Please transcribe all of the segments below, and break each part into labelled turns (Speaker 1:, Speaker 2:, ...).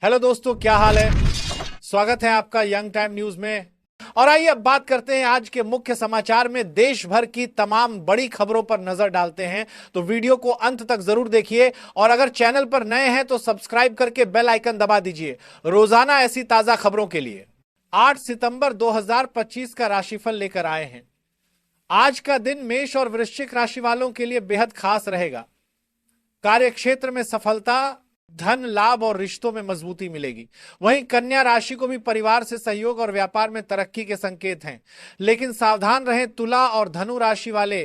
Speaker 1: Hello दोस्तों, क्या हाल है। स्वागत है आपका यंग टाइम न्यूज में। और आइए अब बात करते हैं आज के मुख्य समाचार में। देश भर की तमाम बड़ी खबरों पर नजर डालते हैं, तो वीडियो को अंत तक जरूर देखिए। और अगर चैनल पर नए हैं तो सब्सक्राइब करके बेल आइकन दबा दीजिए रोजाना ऐसी ताजा खबरों के लिए। 8 सितंबर 2025 का राशिफल लेकर आए हैं। आज का दिन मेष और वृश्चिक राशि वालों के लिए बेहद खास रहेगा। कार्यक्षेत्र में सफलता, धन लाभ और रिश्तों में मजबूती मिलेगी। वहीं कन्या राशि को भी परिवार से सहयोग और व्यापार में तरक्की के संकेत हैं। लेकिन सावधान रहें तुला और धनु राशि वाले,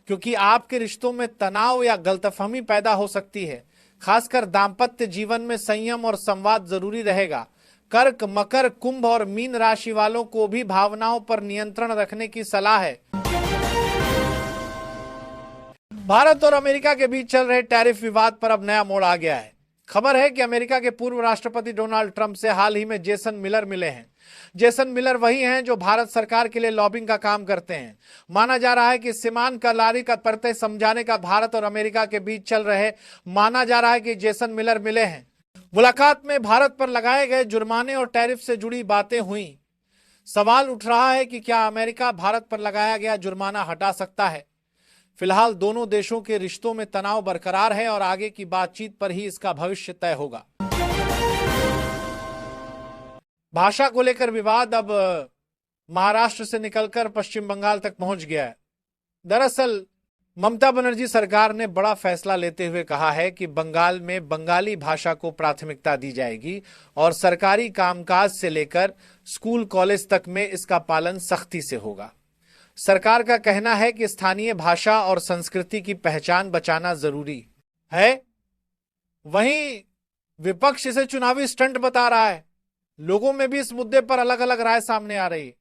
Speaker 1: क्योंकि आपके रिश्तों में तनाव या गलतफहमी पैदा हो सकती है। खासकर दाम्पत्य जीवन में संयम और संवाद जरूरी रहेगा। कर्क, मकर, कुंभ और मीन राशि वालों को भी भावनाओं पर नियंत्रण रखने की सलाह है। भारत और अमेरिका के बीच चल रहे टैरिफ विवाद पर अब नया मोड़ आ गया है। खबर है कि अमेरिका के पूर्व राष्ट्रपति डोनाल्ड ट्रंप से हाल ही में जेसन मिलर मिले हैं। जेसन मिलर वही हैं जो भारत सरकार के लिए लॉबिंग का काम करते हैं। माना जा रहा है कि सीमांत करारी का प्रत्यय समझाने का भारत और अमेरिका के बीच चल रहे माना जा रहा है कि जेसन मिलर मिले हैं। मुलाकात में भारत पर लगाए गए जुर्माने और टैरिफ से जुड़ी बातें हुई। सवाल उठ रहा है कि क्या अमेरिका भारत पर लगाया गया जुर्माना हटा सकता है। फिलहाल दोनों देशों के रिश्तों में तनाव बरकरार है और आगे की बातचीत पर ही इसका भविष्य तय होगा। भाषा को लेकर विवाद अब महाराष्ट्र से निकलकर पश्चिम बंगाल तक पहुंच गया है। दरअसल ममता बनर्जी सरकार ने बड़ा फैसला लेते हुए कहा है कि बंगाल में बंगाली भाषा को प्राथमिकता दी जाएगी और सरकारी कामकाज से लेकर स्कूल कॉलेज तक में इसका पालन सख्ती से होगा। सरकार का कहना है कि स्थानीय भाषा और संस्कृति की पहचान बचाना जरूरी है। वहीं विपक्ष इसे चुनावी स्टंट बता रहा है। लोगों में भी इस मुद्दे पर अलग अलग राय सामने आ रही है।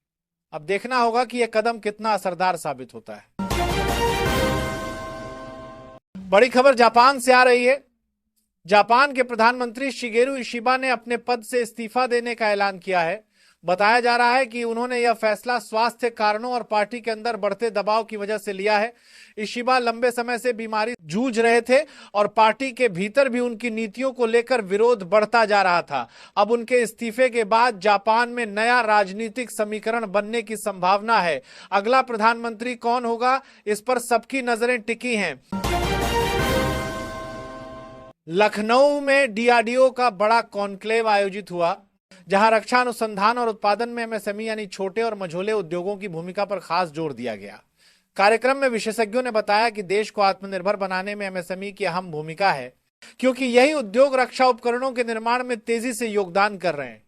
Speaker 1: अब देखना होगा कि यह कदम कितना असरदार साबित होता है। बड़ी खबर जापान से आ रही है। जापान के प्रधानमंत्री शिगेरू इशिबा ने अपने पद से इस्तीफा देने का ऐलान किया है। बताया जा रहा है कि उन्होंने यह फैसला स्वास्थ्य कारणों और पार्टी के अंदर बढ़ते दबाव की वजह से लिया है। इशिबा लंबे समय से बीमारी जूझ रहे थे और पार्टी के भीतर भी उनकी नीतियों को लेकर विरोध बढ़ता जा रहा था। अब उनके इस्तीफे के बाद जापान में नया राजनीतिक समीकरण बनने की संभावना है। अगला प्रधानमंत्री कौन होगा, इस पर सबकी नजरें टिकी हैं। लखनऊ में डीआरडीओ का बड़ा कॉन्क्लेव आयोजित हुआ, जहां रक्षा अनुसंधान और उत्पादन में एमएसएमई यानी छोटे और मझोले उद्योगों की भूमिका पर खास जोर दिया गया। कार्यक्रम में विशेषज्ञों ने बताया कि देश को आत्मनिर्भर बनाने में एमएसएमई की अहम भूमिका है, क्योंकि यही उद्योग रक्षा उपकरणों के निर्माण में तेजी से योगदान कर रहे हैं।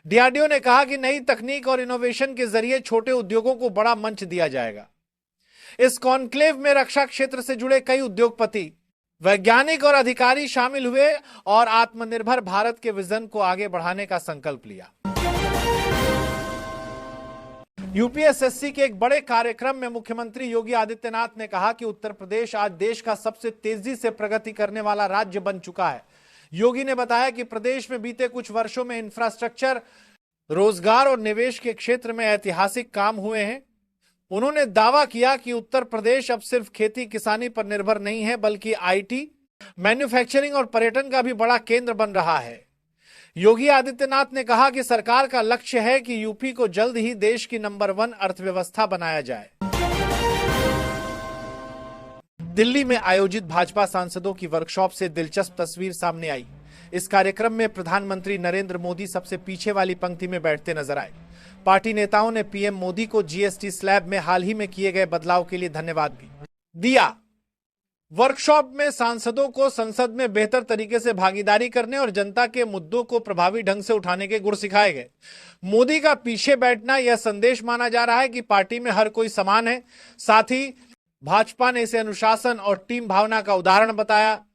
Speaker 1: डीआरडीओ ने कहा कि नई तकनीक और इनोवेशन के जरिए छोटे उद्योगों को बड़ा मंच दिया जाएगा। इस कॉन्क्लेव में रक्षा क्षेत्र से जुड़े कई उद्योगपति, वैज्ञानिक और अधिकारी शामिल हुए और आत्मनिर्भर भारत के विजन को आगे बढ़ाने का संकल्प लिया। यूपीएसएससी के एक बड़े कार्यक्रम में मुख्यमंत्री योगी आदित्यनाथ ने कहा कि उत्तर प्रदेश आज देश का सबसे तेजी से प्रगति करने वाला राज्य बन चुका है। योगी ने बताया कि प्रदेश में बीते कुछ वर्षों में इंफ्रास्ट्रक्चर, रोजगार और निवेश के क्षेत्र में ऐतिहासिक काम हुए हैं। उन्होंने दावा किया कि उत्तर प्रदेश अब सिर्फ खेती किसानी पर निर्भर नहीं है, बल्कि आईटी, मैन्युफैक्चरिंग और पर्यटन का भी बड़ा केंद्र बन रहा है। योगी आदित्यनाथ ने कहा कि सरकार का लक्ष्य है कि यूपी को जल्द ही देश की नंबर 1 अर्थव्यवस्था बनाया जाए। दिल्ली में आयोजित भाजपा सांसदों की वर्कशॉप से दिलचस्प तस्वीर सामने आई। इस कार्यक्रम में प्रधानमंत्री नरेंद्र मोदी सबसे पीछे वाली पंक्ति में बैठते नजर आए। पार्टी नेताओं ने पीएम मोदी को जीएसटी स्लैब में हाल ही में किए गए बदलाव के लिए धन्यवाद भी दिया। वर्कशॉप में सांसदों को संसद में बेहतर तरीके से भागीदारी करने और जनता के मुद्दों को प्रभावी ढंग से उठाने के गुर सिखाए गए। मोदी का पीछे बैठना यह संदेश माना जा रहा है कि पार्टी में हर कोई समान है। साथ ही भाजपा ने इसे अनुशासन और टीम भावना का उदाहरण बताया।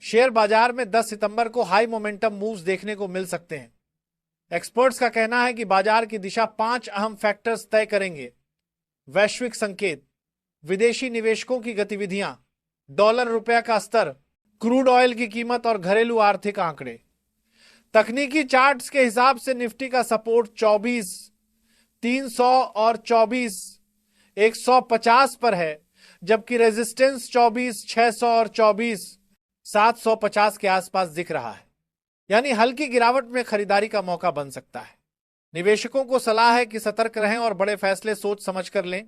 Speaker 1: शेयर बाजार में 10 सितंबर को हाई मोमेंटम मूव्स देखने को मिल सकते हैं। एक्सपर्ट्स का कहना है कि बाजार की दिशा 5 अहम फैक्टर्स तय करेंगे: वैश्विक संकेत, विदेशी निवेशकों की गतिविधियां, डॉलर रुपया का स्तर, क्रूड ऑयल की कीमत और घरेलू आर्थिक आंकड़े। तकनीकी चार्ट्स के हिसाब से निफ्टी का सपोर्ट 24,300 और 24,150 पर है, जबकि रेजिस्टेंस 24,600 और 24,700 750 के आसपास दिख रहा है, यानी हल्की गिरावट में खरीदारी का मौका बन सकता है। निवेशकों को सलाह है कि सतर्क रहें और बड़े फैसले सोच समझ कर लें,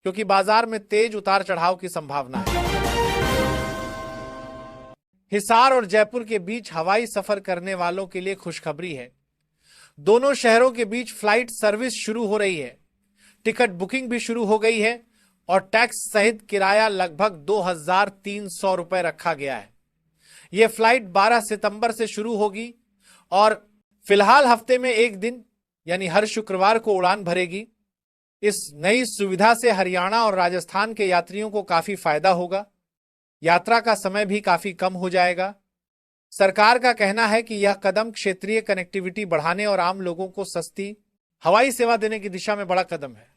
Speaker 1: क्योंकि बाजार में तेज उतार चढ़ाव की संभावना है। हिसार और जयपुर के बीच हवाई सफर करने वालों के लिए खुशखबरी है। दोनों शहरों के बीच फ्लाइट सर्विस शुरू हो रही है, टिकट बुकिंग भी शुरू हो गई है और टैक्स सहित किराया लगभग 2300 रुपए रखा गया है। यह फ्लाइट 12 सितंबर से शुरू होगी और फिलहाल हफ्ते में एक दिन यानी हर शुक्रवार को उड़ान भरेगी। इस नई सुविधा से हरियाणा और राजस्थान के यात्रियों को काफी फायदा होगा। यात्रा का समय भी काफी कम हो जाएगा। सरकार का कहना है कि यह कदम क्षेत्रीय कनेक्टिविटी बढ़ाने और आम लोगों को सस्ती हवाई सेवा देने की दिशा में बड़ा कदम है।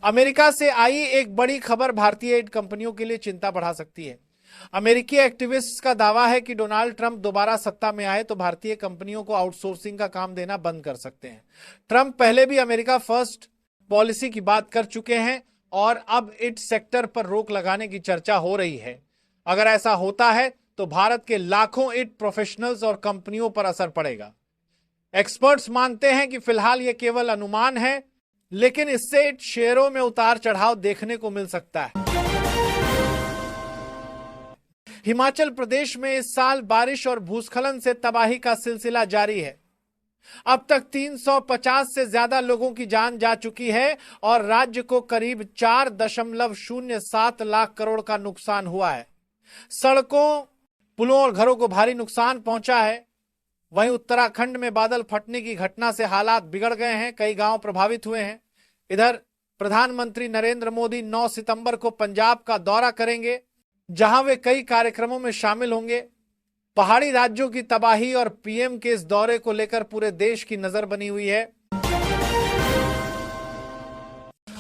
Speaker 1: अमेरिका से आई एक बड़ी खबर भारतीय एड कंपनियों के लिए चिंता बढ़ा सकती है। अमेरिकी एक्टिविस्ट्स का दावा है कि डोनाल्ड ट्रंप दोबारा सत्ता में आए तो भारतीय कंपनियों को आउटसोर्सिंग का काम देना बंद कर सकते हैं। ट्रंप पहले भी अमेरिका फर्स्ट पॉलिसी की बात कर चुके हैं और अब इट सेक्टर पर रोक लगाने की चर्चा हो रही है। अगर ऐसा होता है तो भारत के लाखों इट प्रोफेशनल्स और कंपनियों पर असर पड़ेगा। एक्सपर्ट्स मानते हैं कि फिलहाल यह केवल अनुमान है, लेकिन इससे इट शेयरों में उतार चढ़ाव देखने को मिल सकता है। हिमाचल प्रदेश में इस साल बारिश और भूस्खलन से तबाही का सिलसिला जारी है। अब तक 350 से ज्यादा लोगों की जान जा चुकी है और राज्य को करीब 4.07 लाख करोड़ का नुकसान हुआ है। सड़कों, पुलों और घरों को भारी नुकसान पहुंचा है। वहीं उत्तराखंड में बादल फटने की घटना से हालात बिगड़ गए हैं, कई गांव प्रभावित हुए हैं। इधर प्रधानमंत्री नरेंद्र मोदी 9 सितंबर को पंजाब का दौरा करेंगे, जहां वे कई कार्यक्रमों में शामिल होंगे। पहाड़ी राज्यों की तबाही और पीएम के इस दौरे को लेकर पूरे देश की नजर बनी हुई है।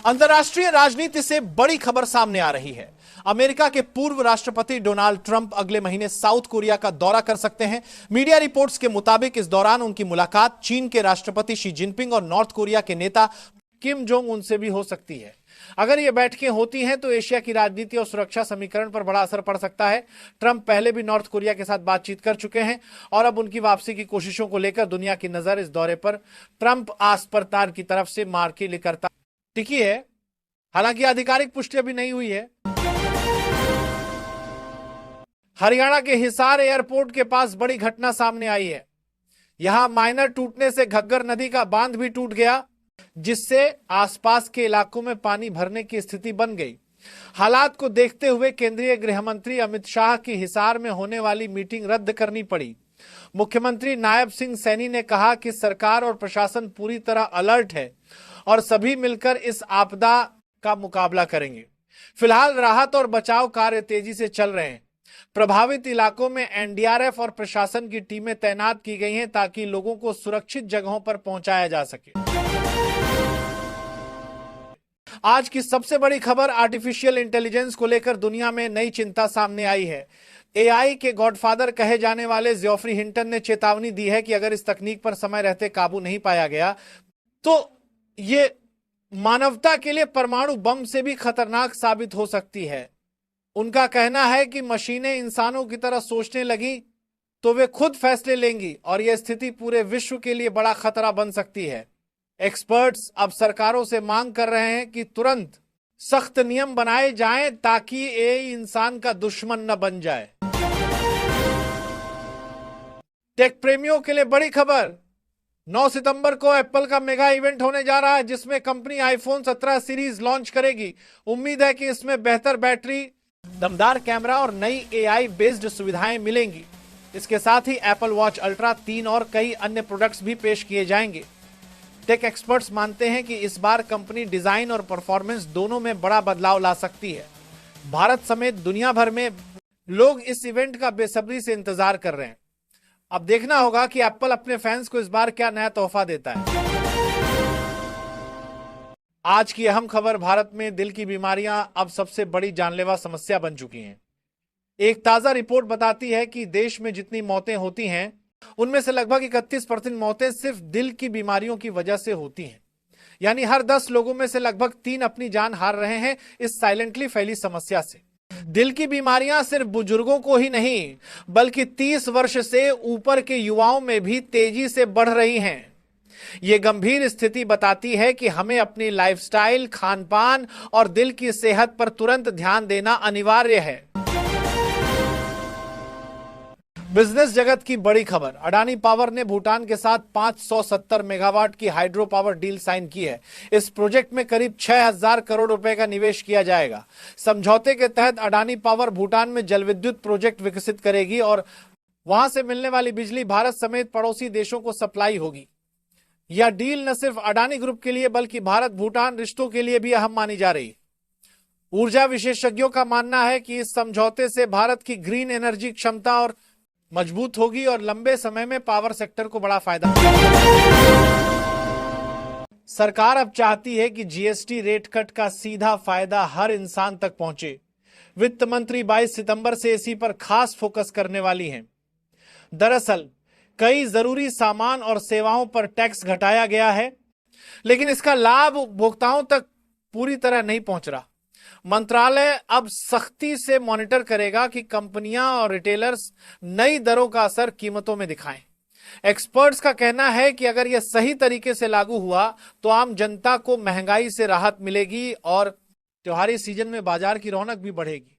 Speaker 1: अंतर्राष्ट्रीय राजनीति से बड़ी खबर सामने आ रही है। अमेरिका के पूर्व राष्ट्रपति डोनाल्ड ट्रंप अगले महीने साउथ कोरिया का दौरा कर सकते हैं। मीडिया रिपोर्ट्स के मुताबिक इस दौरान उनकी मुलाकात चीन के राष्ट्रपति शी जिनपिंग और नॉर्थ कोरिया के नेता किम जोंग उन से भी हो सकती है। अगर ये बैठकें होती हैं तो एशिया की राजनीति और सुरक्षा समीकरण पर बड़ा असर पड़ सकता है। ट्रंप पहले भी नॉर्थ कोरिया के साथ बातचीत कर चुके हैं और अब उनकी वापसी की कोशिशों को लेकर दुनिया की नजर इस दौरे पर ट्रंप आस्पर्तार की तरफ से मार की लेकर टिकी है। हालांकि आधिकारिक पुष्टि अभी नहीं हुई है। हरियाणा के हिसार एयरपोर्ट के पास बड़ी घटना सामने आई है। यहां माइनर टूटने से घग्गर नदी का बांध भी टूट गया, जिससे आसपास के इलाकों में पानी भरने की स्थिति बन गई। हालात को देखते हुए केंद्रीय गृह मंत्री अमित शाह की हिसार में होने वाली मीटिंग रद्द करनी पड़ी। मुख्यमंत्री नायब सिंह सैनी ने कहा कि सरकार और प्रशासन पूरी तरह अलर्ट है और सभी मिलकर इस आपदा का मुकाबला करेंगे। फिलहाल राहत और बचाव कार्य तेजी से चल रहे हैं। प्रभावित इलाकों में एनडीआरएफ और प्रशासन की टीमें तैनात की गई हैं ताकि लोगों को सुरक्षित जगहों पर पहुंचाया जा सके। आज की सबसे बड़ी खबर आर्टिफिशियल इंटेलिजेंस को लेकर दुनिया में नई चिंता सामने आई है। एआई के गॉडफादर कहे जाने वाले जेफरी हिंटन ने चेतावनी दी है कि अगर इस तकनीक पर समय रहते काबू नहीं पाया गया तो ये मानवता के लिए परमाणु बम से भी खतरनाक साबित हो सकती है। उनका कहना है कि मशीनें इंसानों की तरह सोचने लगी तो वे खुद फैसले लेंगी और यह स्थिति पूरे विश्व के लिए बड़ा खतरा बन सकती है। एक्सपर्ट्स अब सरकारों से मांग कर रहे हैं कि तुरंत सख्त नियम बनाए जाएं ताकि एआई इंसान का दुश्मन न बन जाए। टेक प्रेमियों के लिए बड़ी खबर, 9 सितंबर को एप्पल का मेगा इवेंट होने जा रहा है जिसमें कंपनी आईफोन 17 सीरीज लॉन्च करेगी। उम्मीद है कि इसमें बेहतर बैटरी, दमदार कैमरा और नई एआई बेस्ड सुविधाएं मिलेंगी। इसके साथ ही एप्पल वॉच अल्ट्रा 3 और कई अन्य प्रोडक्ट्स भी पेश किए जाएंगे। टेक एक्सपर्ट्स मानते हैं कि इस बार कंपनी डिजाइन और परफॉर्मेंस दोनों में बड़ा बदलाव ला सकती है। भारत समेत दुनिया भर में लोग इस इवेंट का बेसब्री से इंतजार कर रहे हैं। अब देखना होगा कि एप्पल अपने फैंस को इस बार क्या नया तोहफा देता है। आज की अहम खबर, भारत में दिल की बीमारियां अब सबसे बड़ी जानलेवा समस्या बन चुकी हैं। एक ताजा रिपोर्ट बताती है कि देश में जितनी मौतें होती हैं उनमें से लगभग 31% मौतें सिर्फ दिल की बीमारियों की वजह से होती हैं। यानी हर 10 लोगों में से लगभग 3 अपनी जान हार रहे हैं इस साइलेंटली फैली समस्या से। दिल की बीमारियां सिर्फ बुजुर्गों को ही नहीं बल्कि 30 वर्ष से ऊपर के युवाओं में भी तेजी से बढ़ रही हैं। ये गंभीर स्थिति बताती है कि हमें अपनी लाइफस्टाइल, खानपान और दिल की सेहत पर तुरंत ध्यान देना अनिवार्य है। बिजनेस जगत की बड़ी खबर, अडानी पावर ने भूटान के साथ 570 मेगावाट की हाइड्रो पावर डील साइन की है। इस प्रोजेक्ट में करीब 6000 करोड़ रुपए का निवेश किया जाएगा। समझौते के तहत अडानी पावर भूटान में जलविद्युत प्रोजेक्ट विकसित करेगी और वहां से मिलने वाली बिजली भारत समेत पड़ोसी देशों को सप्लाई होगी। यह डील न सिर्फ अडानी ग्रुप के लिए बल्कि भारत भूटान रिश्तों के लिए भी अहम मानी जा रही है। ऊर्जा विशेषज्ञों का मानना है कि इस समझौते से भारत की ग्रीन एनर्जी क्षमता और मजबूत होगी और लंबे समय में पावर सेक्टर को बड़ा फायदा होगा। सरकार अब चाहती है कि जीएसटी रेट कट का सीधा फायदा हर इंसान तक पहुंचे। वित्त मंत्री 22 सितंबर से इसी पर खास फोकस करने वाली हैं। दरअसल कई जरूरी सामान और सेवाओं पर टैक्स घटाया गया है, लेकिन इसका लाभ उपभोक्ताओं तक पूरी तरह नहीं पहुंच रहा। मंत्रालय अब सख्ती से मॉनिटर करेगा कि कंपनियां और रिटेलर्स नई दरों का असर कीमतों में दिखाएं। एक्सपर्ट्स का कहना है कि अगर यह सही तरीके से लागू हुआ तो आम जनता को महंगाई से राहत मिलेगी और त्योहारी सीजन में बाजार की रौनक भी बढ़ेगी।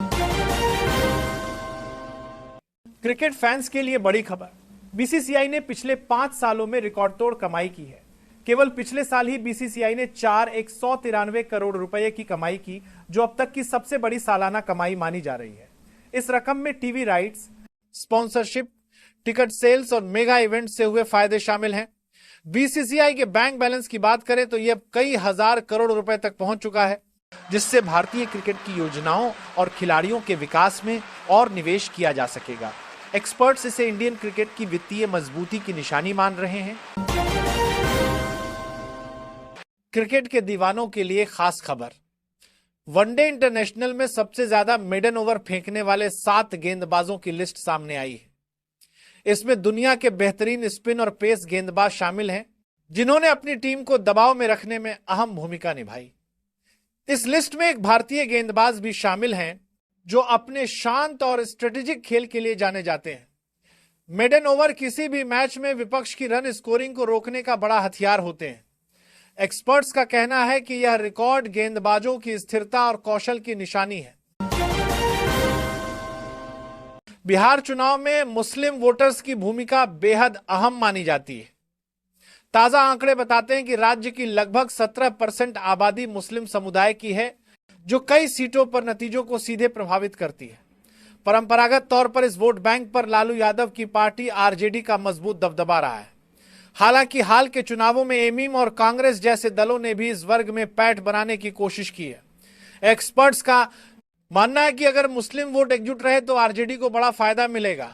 Speaker 1: क्रिकेट फैंस के लिए बड़ी खबर, बीसीसीआई ने पिछले 5 सालों में रिकॉर्ड तोड़ कमाई की है। केवल पिछले साल ही बीसीसीआई ने 193 करोड़ रुपए की कमाई की, जो अब तक की सबसे बड़ी सालाना कमाई मानी जा रही है। इस रकम में TV rights, sponsorship, ticket sales और मेगा इवेंट से हुए फायदे शामिल हैं। बीसीसीआई के बैंक बैलेंस की बात करें तो यह कई हजार करोड़ रुपए तक पहुंच चुका है, जिससे भारतीय क्रिकेट की योजनाओं और खिलाड़ियों के विकास में और निवेश किया जा सकेगा। एक्सपर्ट्स इसे इंडियन क्रिकेट की वित्तीय मजबूती की निशानी मान रहे हैं। क्रिकेट के दीवानों के लिए खास खबर, वनडे इंटरनेशनल में सबसे ज्यादा मेडन ओवर फेंकने वाले 7 गेंदबाजों की लिस्ट सामने आई है। इसमें दुनिया के बेहतरीन स्पिन और पेस गेंदबाज शामिल हैं, जिन्होंने अपनी टीम को दबाव में रखने में अहम भूमिका निभाई। इस लिस्ट में एक भारतीय गेंदबाज भी शामिल हैं, जो अपने शांत और स्ट्रेटेजिक खेल के लिए जाने जाते हैं। मेडन ओवर किसी भी मैच में विपक्ष की रन स्कोरिंग को रोकने का बड़ा हथियार होते हैं। एक्सपर्ट्स का कहना है कि यह रिकॉर्ड गेंदबाजों की स्थिरता और कौशल की निशानी है। बिहार चुनाव में मुस्लिम वोटर्स की भूमिका बेहद अहम मानी जाती है। ताजा आंकड़े बताते हैं कि राज्य की लगभग 17% आबादी मुस्लिम समुदाय की है, जो कई सीटों पर नतीजों को सीधे प्रभावित करती है। परंपरागत तौर पर इस वोट बैंक पर लालू यादव की पार्टी आरजेडी का मजबूत दबदबा रहा है। हालांकि हाल के चुनावों में एमीम और कांग्रेस जैसे दलों ने भी इस वर्ग में पैठ बनाने की कोशिश की है। एक्सपर्ट्स का मानना है कि अगर मुस्लिम वोट एकजुट रहे तो आरजेडी को बड़ा फायदा मिलेगा।